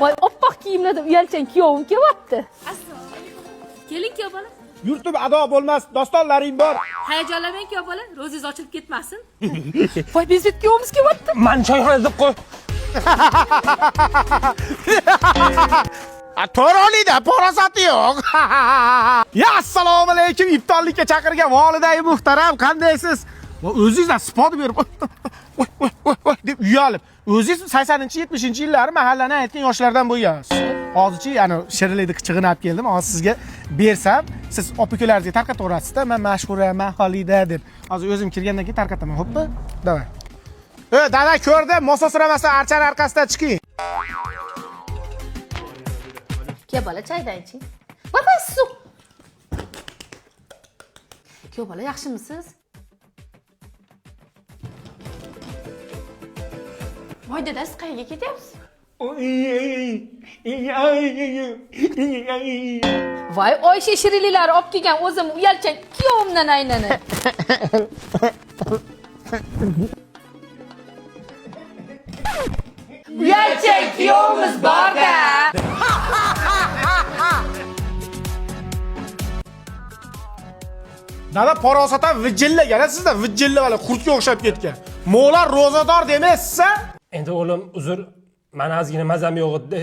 Voy oppoq kiyimlarda uyalchan kuyovim kelyapti. Assalomu alaykum. Keling kuyov bola. Yurtib ado bo'lmas, dostonlaring bor. Hayajonlanmang kuyov bola, ro'zingiz ochilib ketmasin. Voy bezbet kuyovimiz kelyapti. Man choyxonada qo'y. To'ronida porosati yo'q. Ya assalomu alaykum, iftorlikka chaqirgan voliday muhtaram, qandaysiz? Va o'zingizdan spot berib voy deb uyalib. O'zingiz 80-70-yillari mahallani aytgan yoshlardan bo'lgansiz. Hozirchi, ya'ni shirinlikni qichig'ini olib keldim. Hozir sizga bersam, siz opikalaringizga tarqataverasizda, men mashhuraman Xolida deb. Hozir o'zim kirgandan keyin tarqataman, xo'pmi? Davay. Dada ko'rdi, mososiramasdan archani orqasidan chiqing. Kuyov bola choydan iching. Voy suv. Kuyov bola yaxshimisiz? Voy dada, siz qayerga ketyapsiz? Voy Oysha shirinliklari olib kelgan o'zim uyalchan kuyovimdan aynani. Uyalchan kuyovimiz bor-da. Dada porosatan vijjillagan, sizda vijjilla valla qurtga o'xshab ketgan. Mo'lar ro'zador demaysiz-a? Endi o'g'lim, uzr, meni ozgina mazam yo'q edi.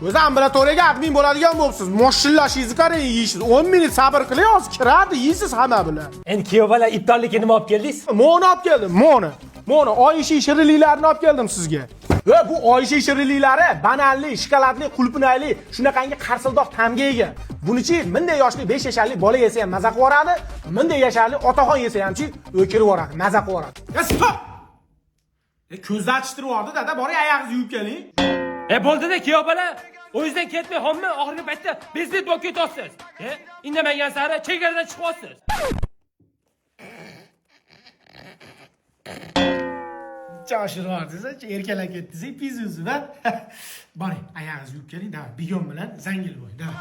O'zi ambulatoriyaga admin bo'ladigan bo'libsiz. Moshinlashingizni qarang, yeysiz. 10 minut sabr qiling, hozir kiradi, yeysiz hamma bilan. Endi kuyov bola iftorlikka nima olib keldingiz? Mo'ni olib keldim, mo'ni. Mo'ni Oyisha shirinliklarini olib keldim sizga. Va bu Oyisha shirinliklari bananli, shokoladli, qulpinayli, shunaqangi qarsildoq ta'mga ega. Bunichi minday yoshli 5 yasharli bola yesa ham maza qilaveradi, minday yasharli otaxon yesa hamchi o'kirib yuboradi, maza qilaveradi. Ya stop! Ko'zni achishtirib yubordi, dada, boring oyog'ingizni yuvib keling. Bo'ldi-da kuyov bola. O yüzden ketmay, hamma oxirgi paytda bezbet bo'lib ketyapsiz. Indamagan sari chegaradan chiqyapsiz. Chashirib yubordingiz, erkalab ketdingiz, ipingizni uzib-a. Boring, oyog'ingizni yuvib keling, davay, bigon bilan zangil bo'ling, davay.